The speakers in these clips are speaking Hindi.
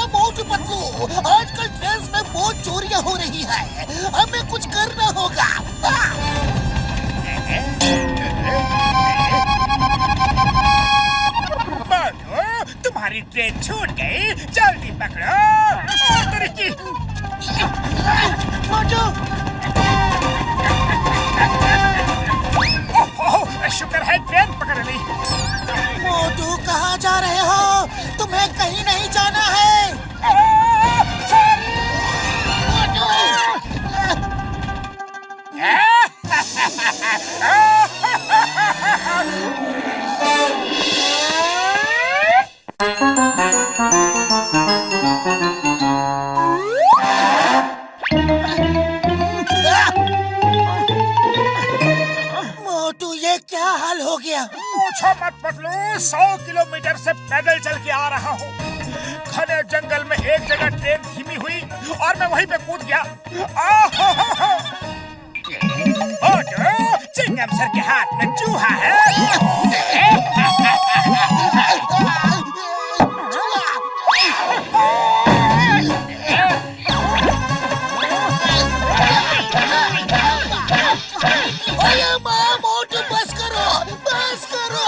मोटू पतलू, आजकल ट्रेन में बहुत चोरियां हो रही है, हमें कुछ करना होगा। मोटू, तुम्हारी ट्रेन छूट गई, जल्दी पकड़ो। मोटू, शुक्र है ट्रेन पकड़ ली। मोटू कहाँ जा रहे हो? तुम्हें कहीं नहीं जाना है। मोटू, ये क्या हाल हो गया? पूछो मत पतलू, 100 किलोमीटर से पैदल चल के आ रहा हूँ। घने जंगल में एक जगह ट्रेन धीमी हुई और मैं वहीं पे कूद गया। चिंगम सर के हाथ में चूहा है। मोटू बस करो, बस करो।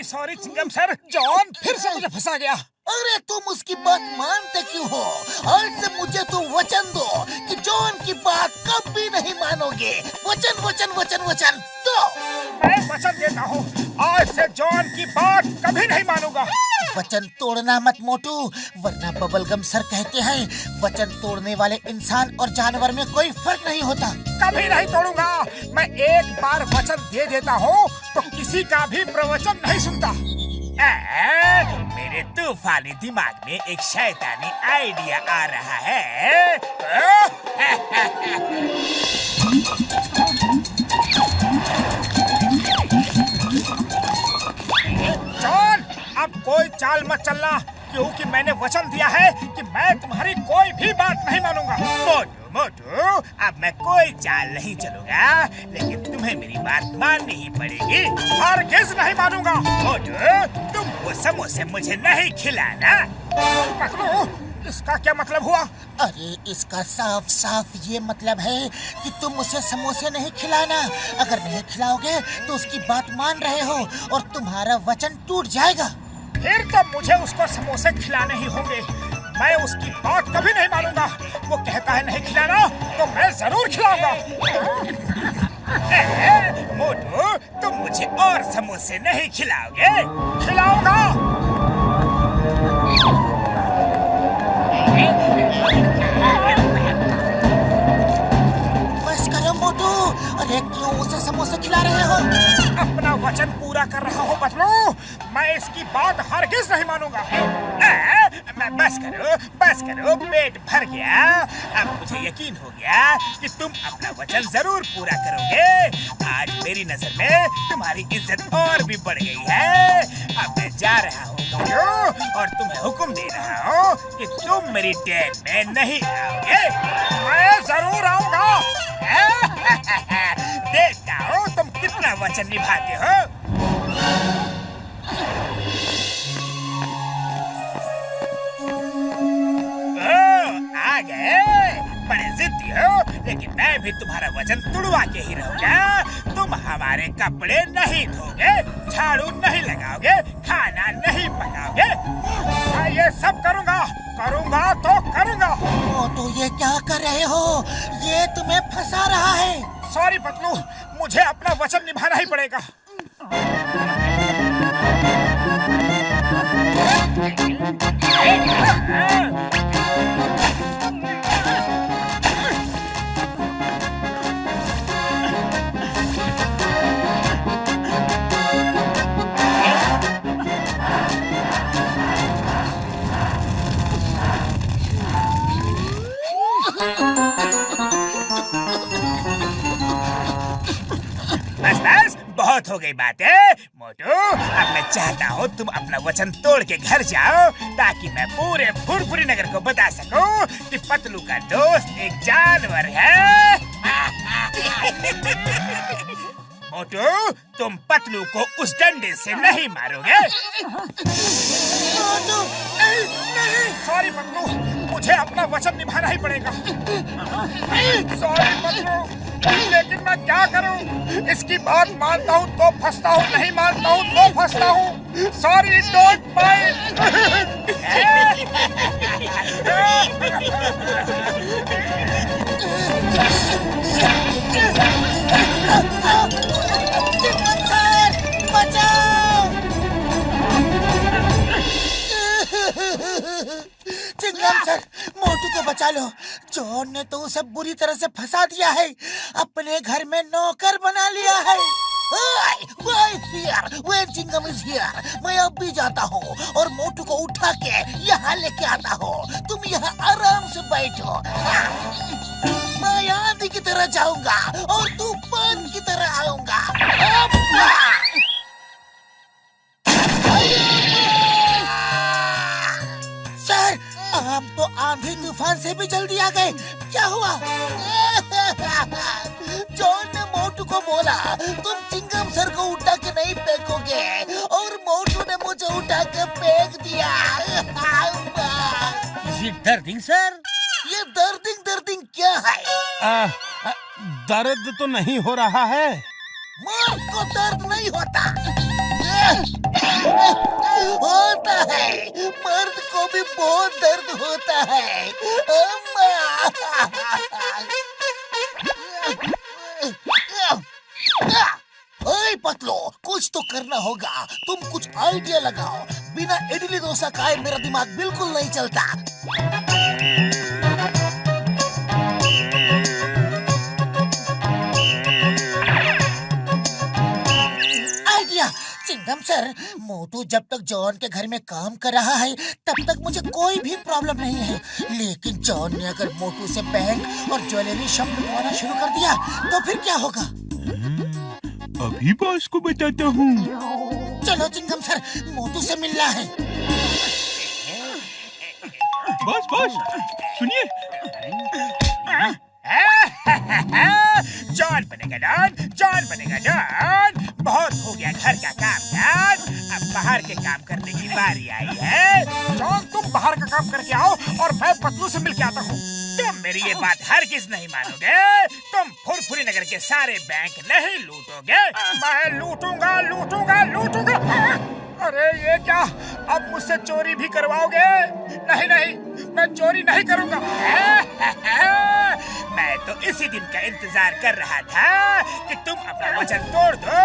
सॉरी चिंगम सर, जॉन फिर से मुझे फंसा गया। अरे तुम उसकी बात मानते क्यों हो? आज से मुझे तुम वचन दो कि जॉन की बात कभी नहीं मानोगे। वचन वचन वचन वचन दो। मैं वचन देता हूँ, आज से जॉन की बात कभी नहीं मानूंगा। वचन तोड़ना मत मोटू, वरना बबलगम सर कहते हैं वचन तोड़ने वाले इंसान और जानवर में कोई फर्क नहीं होता। कभी नहीं तोड़ूंगा। मैं एक बार वचन दे देता हूँ तो किसी का भी प्रवचन नहीं सुनता। मेरे तूफानी दिमाग में एक शैतानी आइडिया आ रहा है। जॉन, अब कोई चाल मत चलना, क्योंकि मैंने वचन दिया है कि मैं तुम्हारी कोई भी बात नहीं मानूंगा। मोटू मोटू, अब मैं कोई चाल नहीं चलूंगा, लेकिन तुम्हें मेरी बात माननी ही पड़ेगी। हरगिज़ नहीं मानूंगा। मोटू, तुम वो समोसे मुझे नहीं खिलाना। पतलू, इसका क्या मतलब हुआ? अरे इसका साफ साफ ये मतलब है कि तुम उसे समोसे नहीं खिलाना। अगर नहीं खिलाओगे तो उसकी बात मान रहे हो और तुम्हारा वचन टूट जाएगा। फिर तो मुझे उसको समोसे खिलाने ही होंगे। मैं उसकी बात कभी नहीं मानूंगा। वो कहता है नहीं खिलाना तो मैं जरूर खिलाऊंगा। मोटू, तुम मुझे और समोसे नहीं खिलाओगे? खिलाऊंगा। बस करो मोटू, अरे क्यों उसे समोसे खिला रहे हो? अपना वचन पूरा कर रहा हूँ बतलू, मैं इसकी बात हरगिज़ नहीं मानूंगा। मैं बस करो, पेट भर गया। अब मुझे यकीन हो गया कि तुम अपना वचन जरूर पूरा करोगे। आज मेरी नजर में तुम्हारी इज्जत और भी बढ़ गई है। अब मैं जा रहा हूँ और तुम्हें हुक्म दे रहा हूँ कि तुम मेरी ट्रेन में नहीं आओगे। मैं जरूर आऊंगा। देखता हूँ तुम कितना वचन निभाते हो। आ गए, बड़े जिद्दी हो, लेकिन मैं भी तुम्हारा वचन तुड़वा के ही रहूंगा। तुम हमारे कपड़े नहीं धोगे, झाड़ू नहीं लगाओगे, खाना नहीं पकाओगे। मैं ये सब करूंगा तो करूंगा। मोटू, ये क्या कर रहे हो? ये तुम्हें फंसा रहा है। सॉरी पतलू, मुझे अपना वचन निभाना ही पड़ेगा। बहुत हो गई बातें मोटू। अब मैं चाहता हूँ तुम अपना वचन तोड़ के घर जाओ, ताकि मैं पूरे फुरफुरी नगर को बता सकूं कि पतलू का दोस्त एक जानवर है। मोटू, तुम पतलू को उस डंडे से नहीं मारोगे। मोटू, नहीं। सॉरी पतलू, मुझे अपना वचन निभाना ही पड़ेगा। सॉरी पतलू, लेकिन मैं क्या करूं? इसकी बात मानता हूं तो फंसता हूं, नहीं मानता हूं तो फंसता हूं। Sorry, don't mind. Chingam sir, बचाओ! चिंगम सर, मोटू को बचा लो। जॉन ने तो उसे बुरी तरह से फंसा दिया है, अपने घर में नौकर बना लिया है। Chingam is here. मैं अब भी जाता हूँ और मोटू को उठा के यहाँ लेके आता हूँ। तुम यहाँ आराम से बैठो। मैं आंधी की तरह जाऊंगा और तूफान की तरह आऊंगा। सर, आप तो आंधी तूफान से भी जल्दी आ गए। क्या हुआ? जॉन ने मोटू को बोला तुम चिंगम सर को उठा के नहीं फेंकोगे, और मोटू ने मुझे उठा के फेंक दिया। ये दर्दिंग सर? ये दर्दिंग क्या है? दर्द तो नहीं हो रहा है। मर्द को दर्द नहीं होता। होता है, मर्द को भी बहुत दर्द होता है। ओए पतलो, कुछ तो करना होगा। तुम कुछ आइडिया लगाओ। बिना इडली डोसा खाए मेरा दिमाग बिल्कुल नहीं चलता। आइडिया! चिंगम सर, मोटू जब तक जॉन के घर में काम कर रहा है तब तक मुझे कोई भी प्रॉब्लम नहीं है, लेकिन जॉन ने अगर मोटू से बैंक और ज्वेलरी शॉप बनवाना शुरू कर दिया तो फिर क्या होगा? अभी बॉस को बताता हूँ। चलो चिंगम सर, मोटू से मिलना है। बॉस सुनिए। जॉन बनेगा डॉन, जॉन बनेगा डॉन। बहुत हो गया घर का काम यार, अब बाहर के काम करने की बारी आई है। जॉन, तुम बाहर का काम करके आओ और मैं पतलू से मिल के आता हूँ। तुम मेरी ये बात हरगिज नहीं मानोगे। तुम फुरफुरी नगर के सारे बैंक नहीं लूटोगे। मैं लूटूंगा, लूटूंगा, लूटूंगा। अरे ये क्या, अब मुझसे चोरी भी करवाओगे? नहीं, मैं चोरी नहीं करूंगा। मैं तो इसी दिन का इंतजार कर रहा था कि तुम अपना वचन तोड़ दो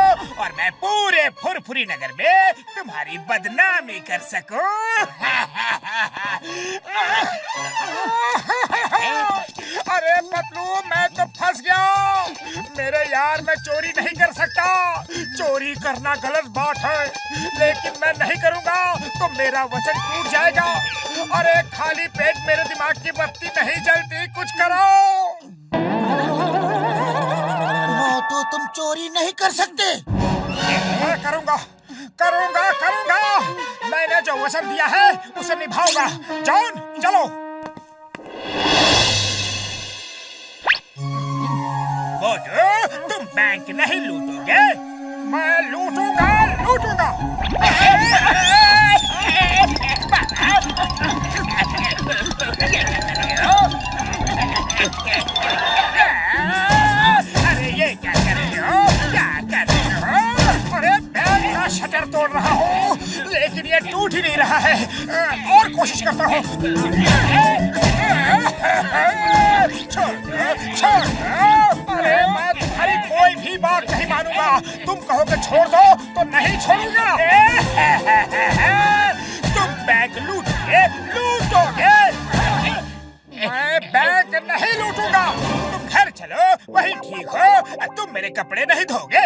और मैं पूरे फुरफुरी नगर में तुम्हारी बदनामी कर सकूं। अरे पतलू, मैं तो फंस गया। मेरे यार, मैं चोरी नहीं कर सकता। चोरी करना गलत बात है, लेकिन मैं नहीं करूंगा तो मेरा वचन टूट जाएगा। अरे खाली पेट मेरे दिमाग की बत्ती नहीं जलती, कुछ करो। मोटू, तुम चोरी नहीं कर सकते। मैं करूंगा। मैंने जो वचन दिया है उसे निभाऊंगा। जॉन, चलो। मोटू, तुम बैंक नहीं लूटोगे। मैं लूटूंगा। अरे ये क्या कर रहे हो? अरे बैंक का शटर तोड़ रहा हूँ, लेकिन ये टूट ही नहीं रहा है। और कोशिश करता हूँ। छोड़। अरे मैं तुम्हारी कोई भी बात नहीं मानूंगा। तुम कहोगे छोड़ दो तो नहीं छोड़ूंगा। तुम बैंक लूटोगे। मैं बैंक नहीं लूटूंगा। तुम घर चलो, वही ठीक हो। तुम मेरे कपड़े नहीं धोगे।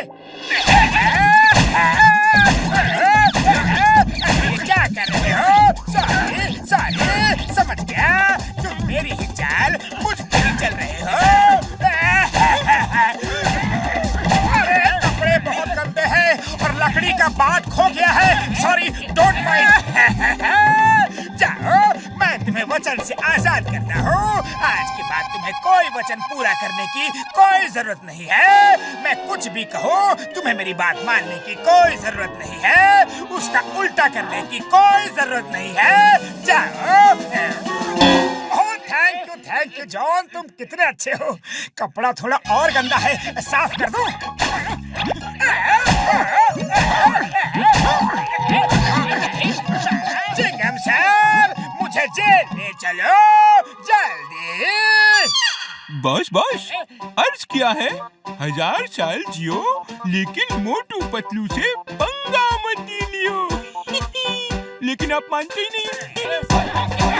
क्या कर रहे हो? सॉरी, समझ गया। तुम मेरी ही चाल मुझ पर ही चल रहे हो। अरे कपड़े बहुत गंदे हैं। गया है। Sorry, don't mind. जाओ, मैं तुम्हें वचन से आजाद करता हूँ। आज के बाद तुम्हें कोई वचन पूरा करने की कोई जरूरत नहीं है। मैं कुछ भी कहूँ, तुम्हें मेरी बात मानने की कोई जरूरत नहीं है। उसका उल्टा करने की कोई जरूरत नहीं है। जाओ। थैंक यू जॉन, तुम कितने अच्छे हो। कपड़ा थोड़ा और गंदा है, साफ कर दो। चिंगम सर, मुझे जेल ले चलो जल्दी। बॉस अर्ज किया है 1000 साल जियो, लेकिन मोटू पतलू से पंगा मत लियो। लेकिन आप मानते ही नहीं।